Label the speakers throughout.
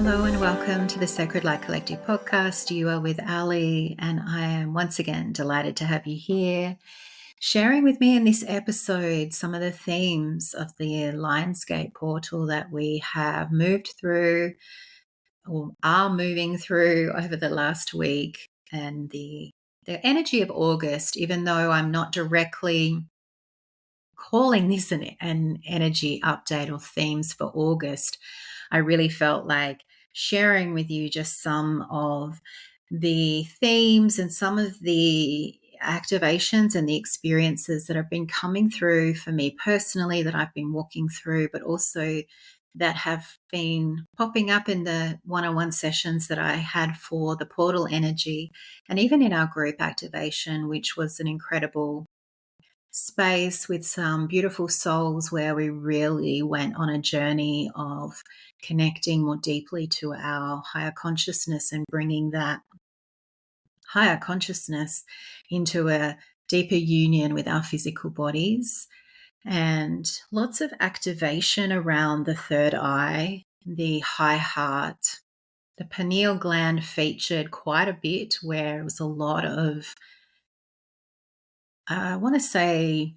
Speaker 1: Hello and welcome to the Sacred Light Collective podcast. You are with Ali, and I am once again delighted to have you here, sharing with me in this episode some of the themes of the Lionsgate portal that we have moved through or are moving through over the last week, and the energy of August, even though I'm not directly calling this an energy update or themes for August. I really felt like sharing with you just some of the themes and some of the activations and the experiences that have been coming through for me personally that I've been walking through, but also that have been popping up in the one-on-one sessions that I had for the portal energy, and even in our group activation, which was an incredible space with some beautiful souls where we really went on a journey of connecting more deeply to our higher consciousness and bringing that higher consciousness into a deeper union with our physical bodies, and lots of activation around the third eye, the high heart. The pineal gland featured quite a bit, where it was a lot of, I want to say,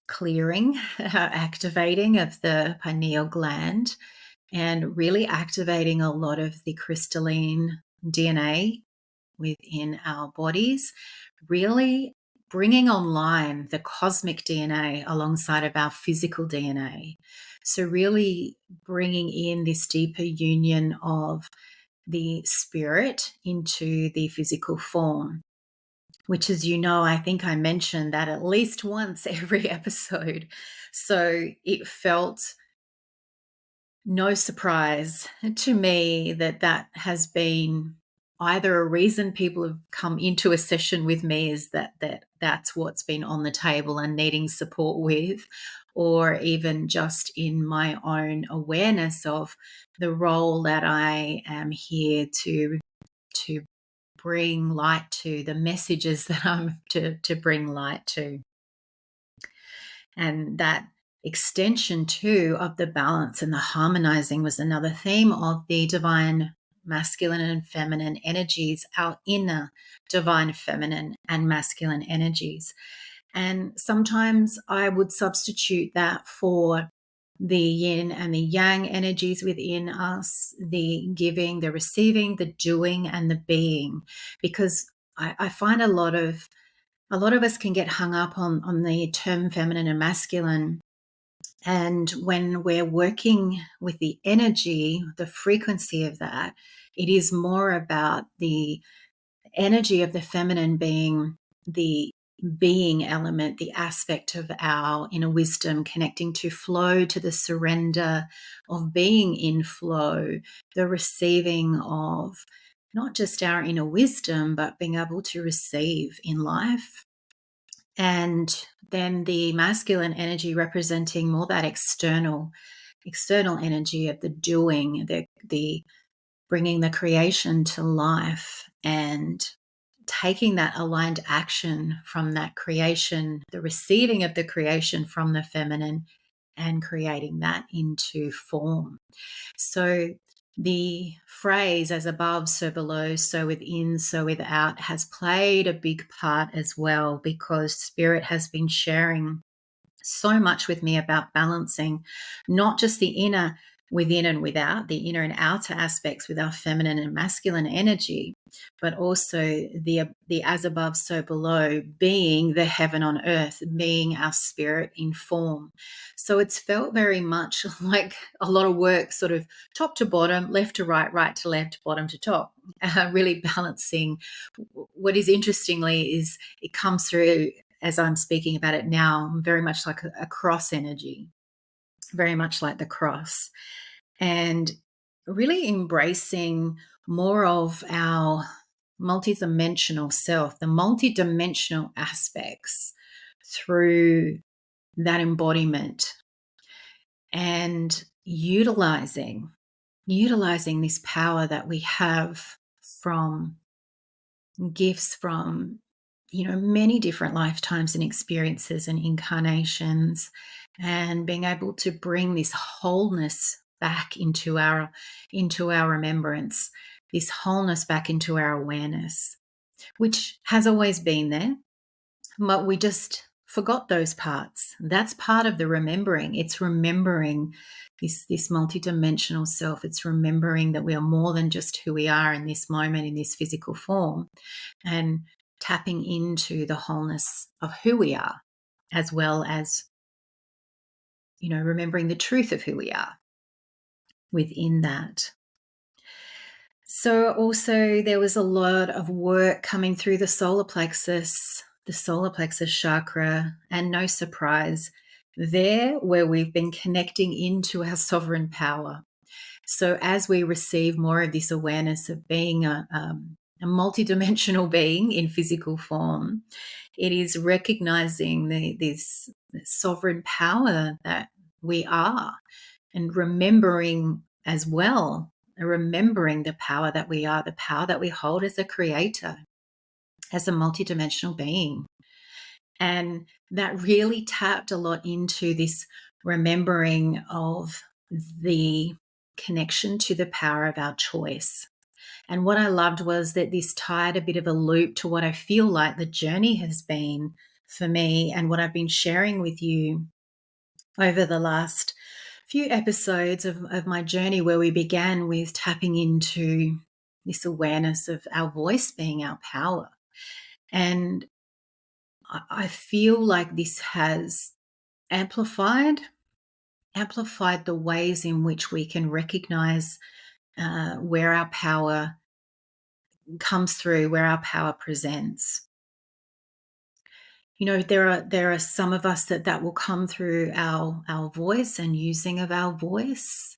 Speaker 1: clearing, activating of the pineal gland, and really activating a lot of the crystalline DNA within our bodies, really bringing online the cosmic DNA alongside of our physical DNA. So really bringing in this deeper union of the spirit into the physical form, which, as you know, I think I mentioned that at least once every episode. So it felt no surprise to me that that has been either a reason people have come into a session with me is that's what's been on the table and needing support with, or even just in my own awareness of the role that I am here to bring light to, the messages that I'm to bring light to. And that extension too of the balance and the harmonizing was another theme of the divine masculine and feminine energies, our inner divine feminine and masculine energies. And sometimes I would substitute that for the yin and the yang energies within us, the giving, the receiving, the doing, and the being, because I find a lot of us can get hung up on the term feminine and masculine. And when we're working with the energy, the frequency of that, it is more about the energy of the feminine being the being element, the aspect of our inner wisdom, connecting to flow, to the surrender of being in flow, the receiving of not just our inner wisdom, but being able to receive in life. And then the masculine energy representing more that external energy of the doing, the bringing the creation to life and taking that aligned action from that creation, the receiving of the creation from the feminine, and creating that into form. So the phrase as above, so below, so within, so without has played a big part as well, because Spirit has been sharing so much with me about balancing not just the inner within and without, the inner and outer aspects with our feminine and masculine energy, but also the as above, so below, being the heaven on earth, being our spirit in form. So it's felt very much like a lot of work, sort of top to bottom, left to right, right to left, bottom to top, really balancing. What is interestingly is it comes through as I'm speaking about it now, very much like a cross energy, very much like the cross, and really embracing more of our multidimensional self, the multidimensional aspects through that embodiment, and utilizing this power that we have from gifts from many different lifetimes and experiences and incarnations, and being able to bring this wholeness back into our remembrance, this wholeness back into our awareness, which has always been there, but we just forgot those parts. That's part of the remembering. It's remembering this multidimensional self. It's remembering that we are more than just who we are in this moment, in this physical form, and tapping into the wholeness of who we are, as well as, remembering the truth of who we are within that. So also there was a lot of work coming through the solar plexus chakra, and no surprise, there where we've been connecting into our sovereign power. So as we receive more of this awareness of being a multidimensional being in physical form, it is recognizing this sovereign power that we are, and remembering as well, remembering the power that we are, the power that we hold as a creator, as a multidimensional being. And that really tapped a lot into this remembering of the connection to the power of our choice. And what I loved was that this tied a bit of a loop to what I feel like the journey has been for me, and what I've been sharing with you over the last few episodes of my journey, where we began with tapping into this awareness of our voice being our power. And I feel like this has amplified the ways in which we can recognize where our power comes through, where our power presents. There are some of us that will come through our voice and using of our voice.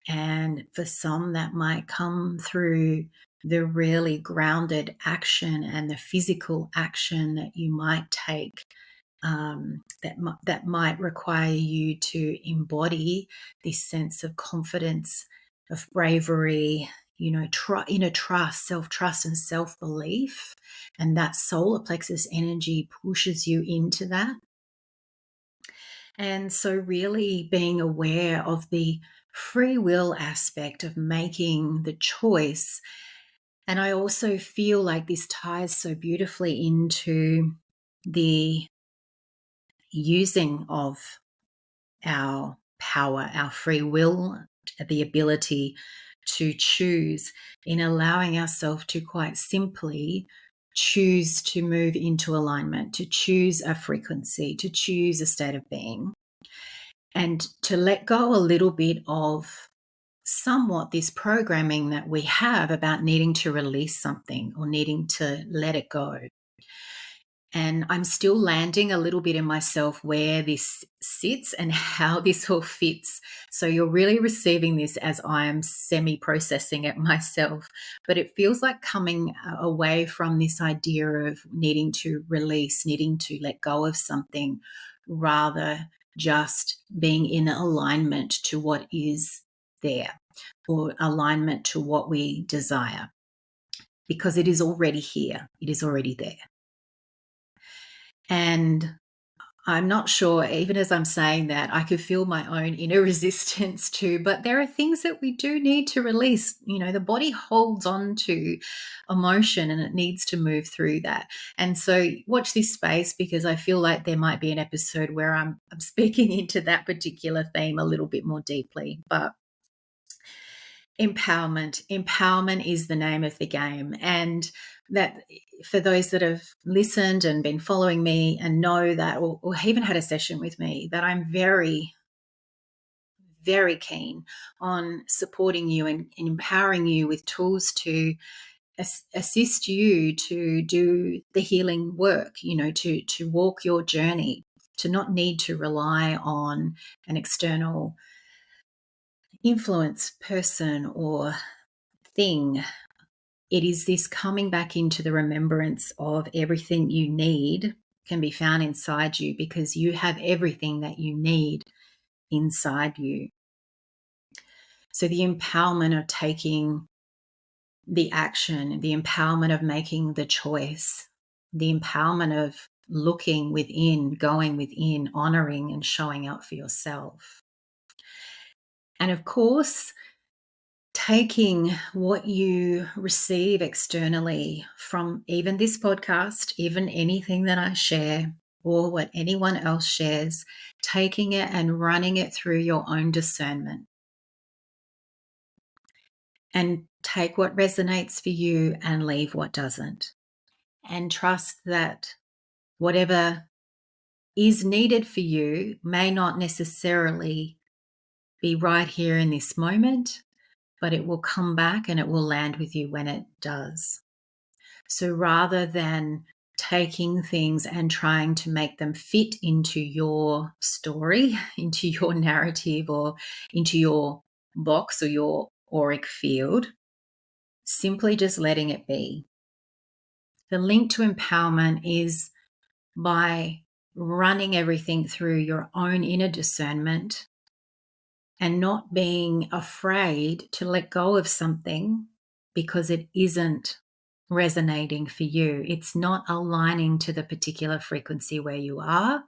Speaker 1: And for some, that might come through the really grounded action and the physical action that you might take, that might require you to embody this sense of confidence, of bravery, inner trust, self-trust and self-belief. And that solar plexus energy pushes you into that. And so really being aware of the free will aspect of making the choice. And I also feel like this ties so beautifully into the using of our power, our free will, the ability to choose, in allowing ourselves to quite simply choose to move into alignment, to choose a frequency, to choose a state of being, and to let go a little bit of somewhat this programming that we have about needing to release something or needing to let it go. And I'm still landing a little bit in myself where this sits and how this all fits. So you're really receiving this as I am semi-processing it myself. But it feels like coming away from this idea of needing to release, needing to let go of something, rather just being in alignment to what is there, or alignment to what we desire, because it is already here. It is already there. And I'm not sure, even as I'm saying that, I could feel my own inner resistance too. But there are things that we do need to release. The body holds on to emotion and it needs to move through that. And so watch this space, because I feel like there might be an episode where I'm speaking into that particular theme a little bit more deeply. But empowerment is the name of the game. And that, for those that have listened and been following me and know that, or even had a session with me, that I'm very, very keen on supporting you and empowering you with tools to assist you to do the healing work, to walk your journey, to not need to rely on an external influence, person or thing. It is this coming back into the remembrance of everything you need can be found inside you, because you have everything that you need inside you. So the empowerment of taking the action, the empowerment of making the choice, the empowerment of looking within, going within, honoring and showing up for yourself. And of course, taking what you receive externally from even this podcast, even anything that I share or what anyone else shares, taking it and running it through your own discernment. And take what resonates for you and leave what doesn't. And trust that whatever is needed for you may not necessarily be right here in this moment, but it will come back and it will land with you when it does. So rather than taking things and trying to make them fit into your story, into your narrative, or into your box or your auric field, simply just letting it be. The link to empowerment is by running everything through your own inner discernment and not being afraid to let go of something because it isn't resonating for you. It's not aligning to the particular frequency where you are,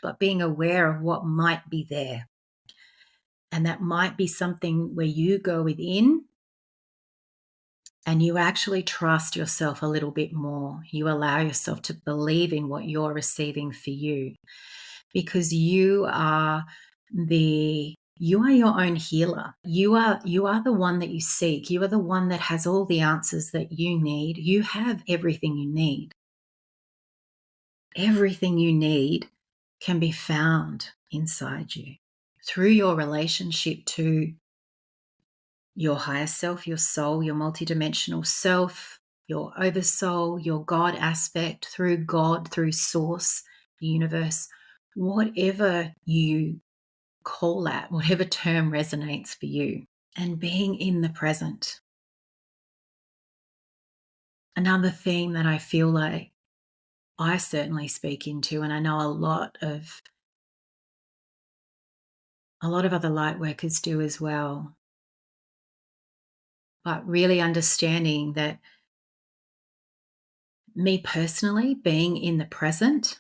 Speaker 1: but being aware of what might be there. And that might be something where you go within and you actually trust yourself a little bit more. You allow yourself to believe in what you're receiving for you, because you are your own healer. You are the one that you seek. You are the one that has all the answers that you need. You have everything you need. Everything you need can be found inside you through your relationship to your higher self, your soul, your multidimensional self, your oversoul, your God aspect, through God, through source, the universe, whatever you call that, whatever term resonates for you, and being in the present. Another theme that I feel like I certainly speak into, and I know a lot of other light workers do as well, but really understanding that me personally, being in the present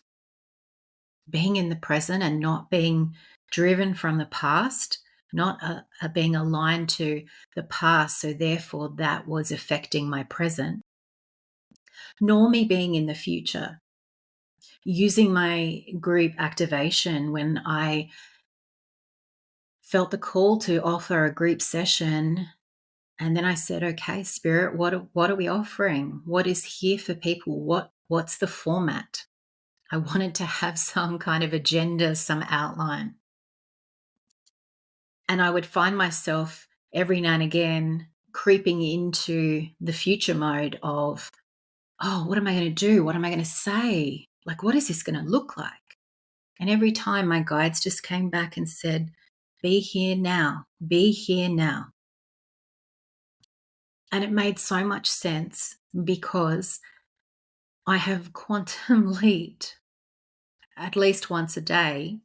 Speaker 1: and not being driven from the past, not being aligned to the past, so therefore that was affecting my present, nor me being in the future. Using my group activation when I felt the call to offer a group session, and then I said, okay, Spirit, what are we offering? What is here for people? What's the format? I wanted to have some kind of agenda, some outline. And I would find myself every now and again creeping into the future mode of, oh, what am I going to do? What am I going to say? Like, what is this going to look like? And every time my guides just came back and said, be here now, be here now. And it made so much sense because I have quantum leaped at least once a day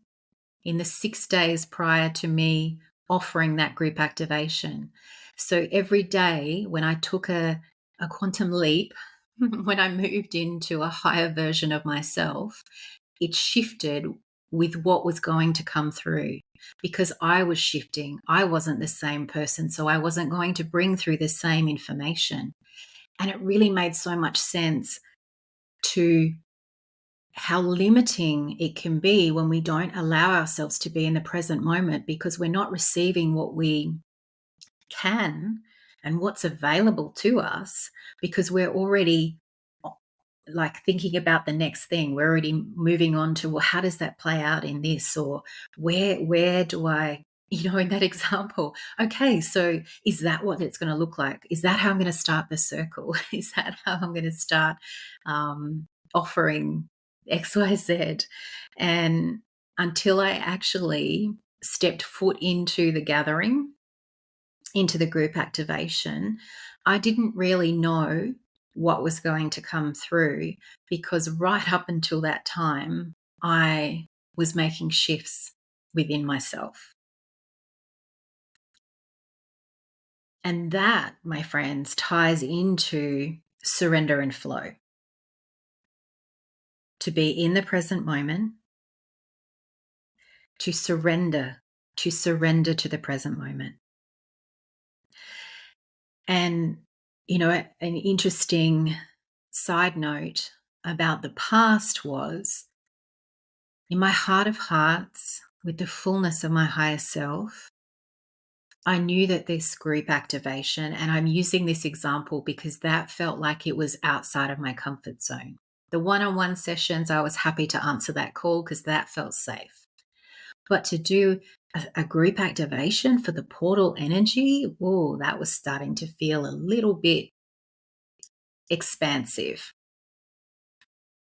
Speaker 1: in the 6 days prior to me offering that group activation. So every day when I took a quantum leap, when I moved into a higher version of myself, it shifted with what was going to come through because I was shifting. I wasn't the same person, so I wasn't going to bring through the same information. And it really made so much sense to how limiting it can be when we don't allow ourselves to be in the present moment because we're not receiving what we can and what's available to us because we're already like thinking about the next thing. We're already moving on to, well, how does that play out in this? Or where do I, in that example, okay, so is that what it's going to look like? Is that how I'm going to start the circle? Is that how I'm going to start offering XYZ? And until I actually stepped foot into the gathering, into the group activation, I didn't really know what was going to come through because right up until that time, I was making shifts within myself. And that, my friends, ties into surrender and flow. To be in the present moment, to surrender to surrender to the present moment. And, an interesting side note about the past was, in my heart of hearts, with the fullness of my higher self, I knew that this group activation, and I'm using this example because that felt like it was outside of my comfort zone. The one-on-one sessions, I was happy to answer that call because that felt safe. But to do a group activation for the portal energy, oh, that was starting to feel a little bit expansive.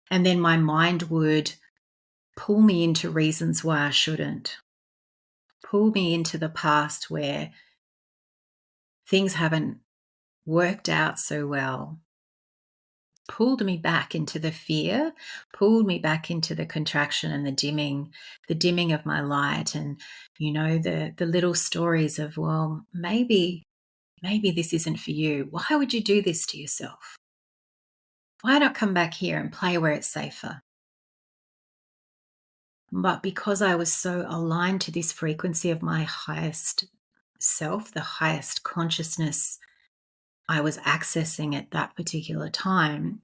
Speaker 1: And then my mind would pull me into reasons why I shouldn't, pull me into the past where things haven't worked out so well, pulled me back into the fear, pulled me back into the contraction and the dimming of my light. And, the little stories of, well, maybe this isn't for you. Why would you do this to yourself? Why not come back here and play where it's safer? But because I was so aligned to this frequency of my highest self, the highest consciousness I was accessing at that particular time,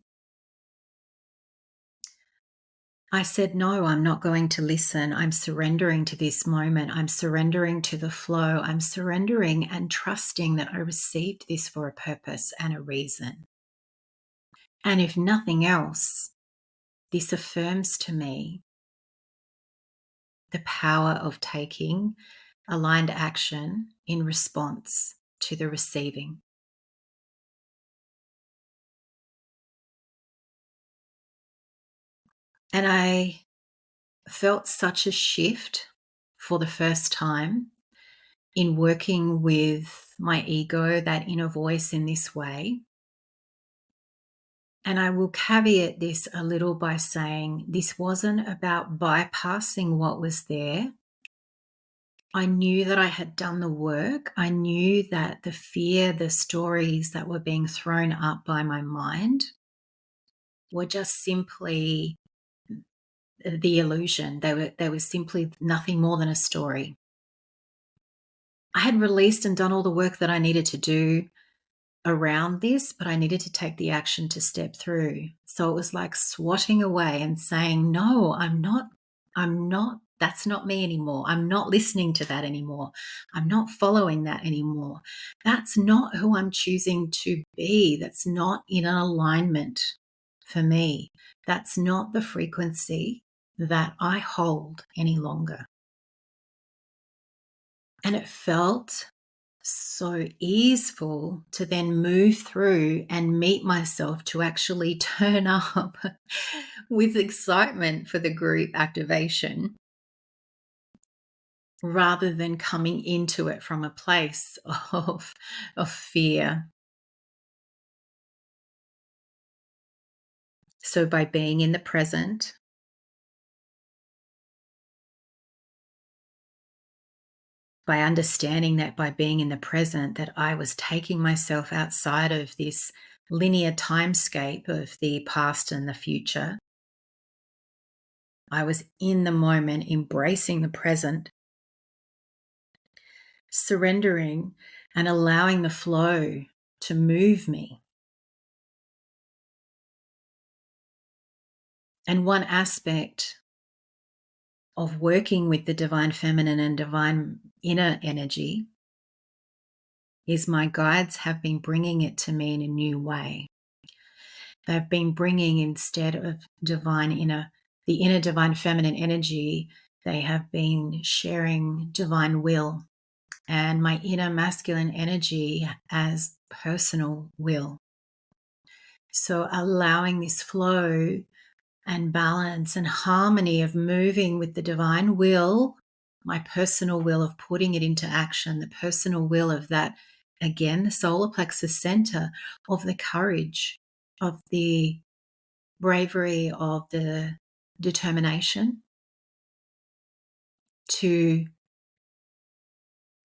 Speaker 1: I said, no, I'm not going to listen. I'm surrendering to this moment. I'm surrendering to the flow. I'm surrendering and trusting that I received this for a purpose and a reason. And if nothing else, this affirms to me the power of taking aligned action in response to the receiving. And I felt such a shift for the first time in working with my ego, that inner voice, in this way. And I will caveat this a little by saying this wasn't about bypassing what was there. I knew that I had done the work. I knew that the fear, the stories that were being thrown up by my mind were just simply the illusion. They were simply nothing more than a story. I had released and done all the work that I needed to do around this, but I needed to take the action to step through. So it was like swatting away and saying, no, I'm not, that's not me anymore. I'm not listening to that anymore. I'm not following that anymore. That's not who I'm choosing to be. That's not in an alignment for me. That's not the frequency that I hold any longer. And it felt so easeful to then move through and meet myself to actually turn up with excitement for the group activation rather than coming into it from a place of fear. So by being in the present, by understanding that by being in the present, that I was taking myself outside of this linear timescape of the past and the future. I was in the moment, embracing the present, surrendering and allowing the flow to move me. And one aspect of working with the divine feminine and divine inner energy is my guides have been bringing it to me in a new way. They've been bringing, instead of the inner divine feminine energy, they have been sharing divine will and my inner masculine energy as personal will. So allowing this flow and balance and harmony of moving with the divine will, my personal will of putting it into action, the personal will of that, again, the solar plexus center, of the courage, of the bravery, of the determination to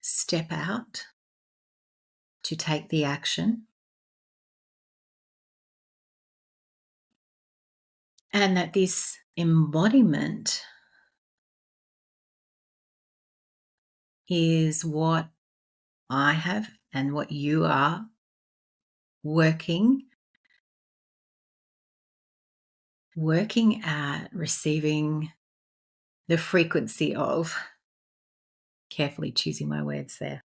Speaker 1: step out, to take the action. And that this embodiment is what I have and what you are working at receiving the frequency of. Carefully choosing my words there.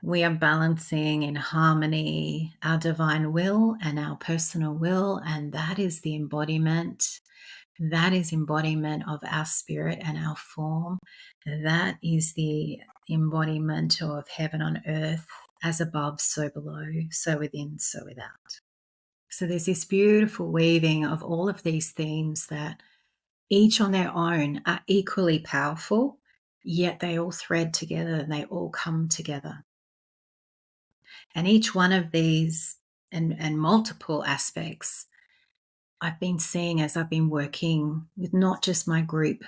Speaker 1: We are balancing in harmony our divine will and our personal will, and that is the embodiment. That is embodiment of our spirit and our form. That is the embodiment of heaven on earth, as above, so below, so within, so without. So there's this beautiful weaving of all of these themes that each on their own are equally powerful, yet they all thread together and they all come together. And each one of these and multiple aspects I've been seeing as I've been working with not just my group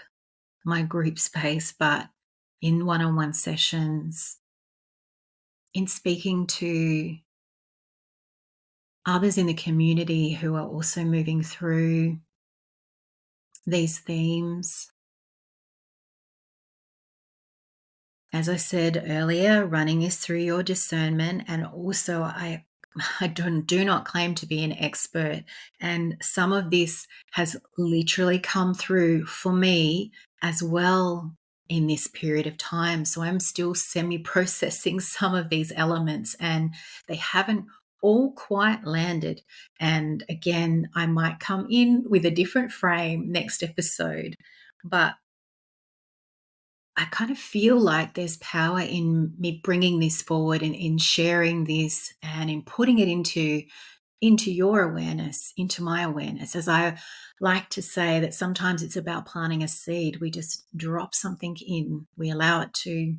Speaker 1: space, but in one-on-one sessions, in speaking to others in the community who are also moving through these themes. As I said earlier, running is through your discernment, and also I do not claim to be an expert, and some of this has literally come through for me as well in this period of time. So I'm still semi-processing some of these elements, and they haven't all quite landed. And again, I might come in with a different frame next episode, but I kind of feel like there's power in me bringing this forward and in sharing this and in putting it into your awareness, into my awareness. As I like to say, that sometimes it's about planting a seed. We just drop something in, we allow it to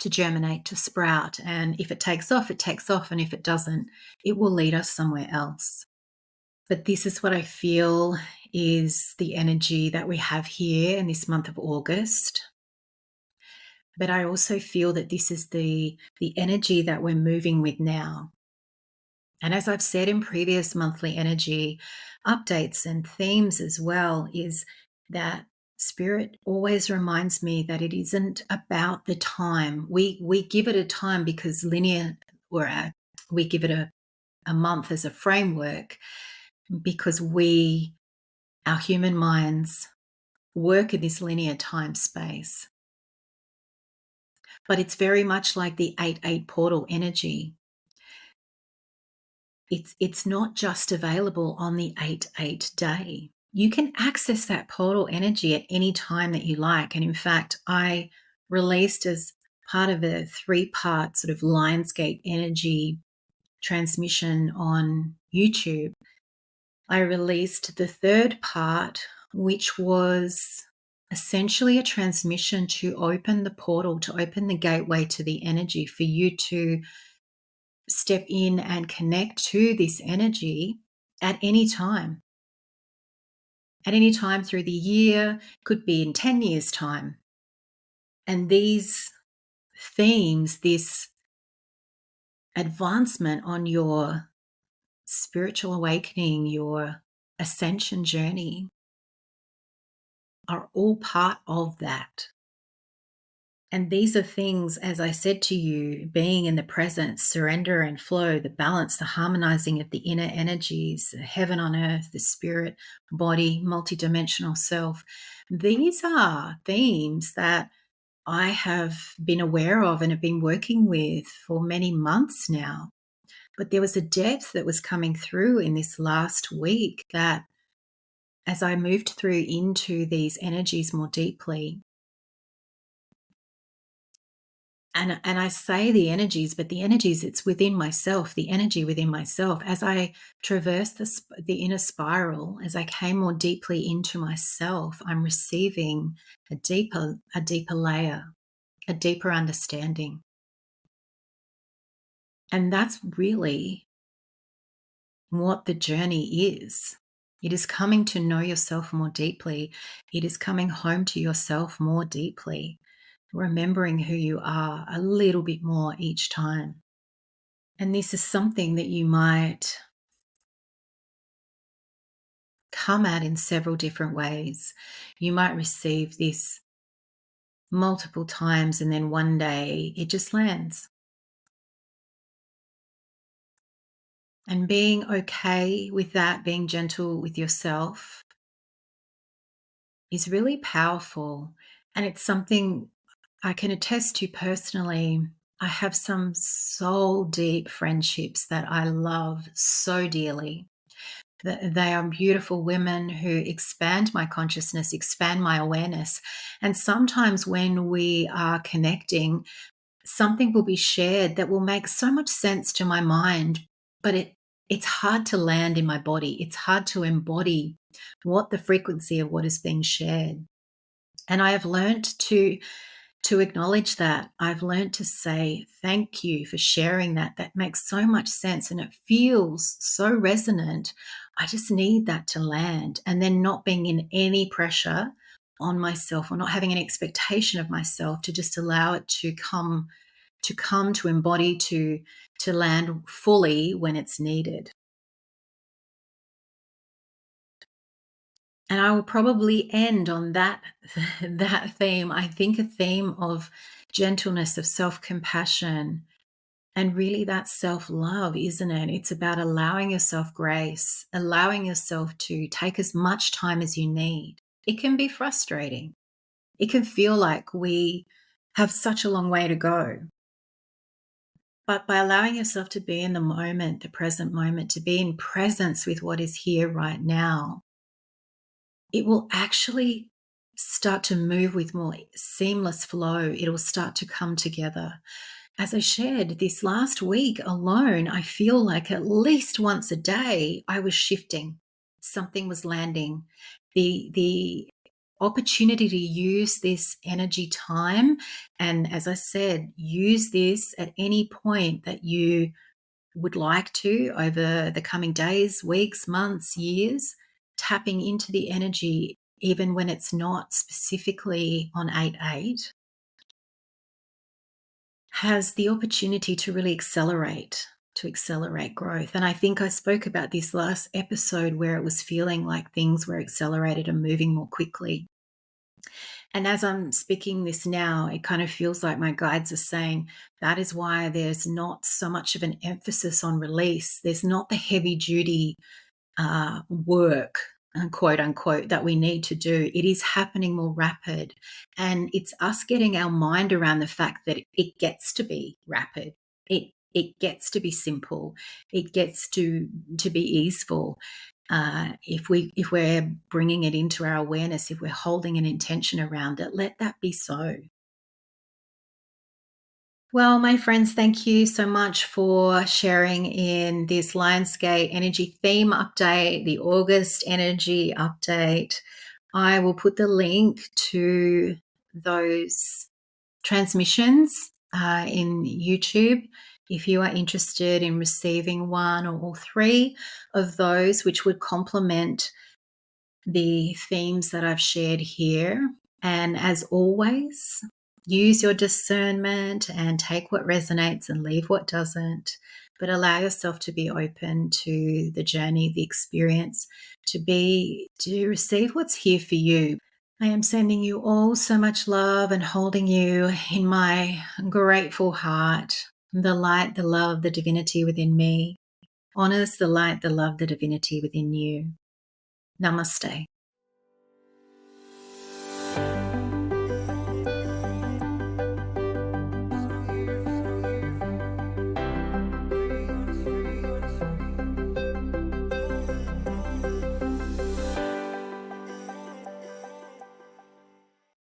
Speaker 1: germinate, to sprout, and if it takes off, it takes off, and if it doesn't, it will lead us somewhere else. But this is what I feel is the energy that we have here in this month of August. But I also feel that this is the energy that we're moving with now. And as I've said in previous monthly energy updates and themes as well, is that spirit always reminds me that it isn't about the time. We give it a time because linear, we give it a month as a framework because our human minds work in this linear time space. But it's very much like the 8-8 portal energy. It's not just available on the 8-8 day. You can access that portal energy at any time that you like. And in fact, I released as part of a 3-part sort of Lionsgate energy transmission on YouTube, I released the 3rd part, which was essentially a transmission to open the portal, to open the gateway to the energy for you to step in and connect to this energy at any time. At any time through the year, could be in 10 years' time. And these themes, this advancement on your spiritual awakening, your ascension journey, are all part of that. And these are things, as I said to you, being in the present, surrender and flow, the balance, the harmonizing of the inner energies, heaven on earth, the spirit, body, multidimensional self. These are themes that I have been aware of and have been working with for many months now. But there was a depth that was coming through in this last week that as I moved through into these energies more deeply, and I say the energies, but the energies, it's within myself, the energy within myself. As I traversed the inner spiral, as I came more deeply into myself, I'm receiving a deeper layer, a deeper understanding. And that's really what the journey is. It is coming to know yourself more deeply. It is coming home to yourself more deeply, remembering who you are a little bit more each time. And this is something that you might come at in several different ways. You might receive this multiple times, and then one day it just lands. And being okay with that, being gentle with yourself, is really powerful. And it's something I can attest to personally. I have some soul deep friendships that I love so dearly. They are beautiful women who expand my consciousness, expand my awareness. And sometimes when we are connecting, something will be shared that will make so much sense to my mind, but it's hard to land in my body. It's hard to embody what the frequency of what is being shared. And I have learned to acknowledge that. I've learned to say thank you for sharing that. That makes so much sense and it feels so resonant. I just need that to land, and then not being in any pressure on myself or not having an expectation of myself, to just allow it to embody, to land fully when it's needed. And I will probably end on that that theme. I think a theme of gentleness, of self-compassion, and really that's self-love, isn't it? It's about allowing yourself grace, allowing yourself to take as much time as you need. It can be frustrating. It can feel like we have such a long way to go. But by allowing yourself to be in the moment, the present moment, to be in presence with what is here right now, it will actually start to move with more seamless flow. It'll start to come together. As I shared this last week alone, I feel like at least once a day I was shifting. Something was landing. The opportunity to use this energy time, and as I said, use this at any point that you would like to over the coming days, weeks, months, years, tapping into the energy, even when it's not specifically on 8/8, has the opportunity to really accelerate growth. And I think I spoke about this last episode where it was feeling like things were accelerated and moving more quickly. And as I'm speaking this now, it kind of feels like my guides are saying that is why there's not so much of an emphasis on release. There's not the heavy duty work, quote unquote, that we need to do. It is happening more rapid. And it's us getting our mind around the fact that it gets to be rapid. It gets to be simple. It gets to be easeful. If we're bringing it into our awareness, if we're holding an intention around it, let that be so. Well, my friends, thank you so much for sharing in this Lionsgate energy theme update, the August energy update. I will put the link to those transmissions in YouTube if you are interested in receiving one or all three of those, which would complement the themes that I've shared here. And as always, use your discernment and take what resonates and leave what doesn't, but allow yourself to be open to the journey, the experience, to receive what's here for you. I am sending you all so much love and holding you in my grateful heart. The light, the love, the divinity within me honors the light, the love, the divinity within you. Namaste.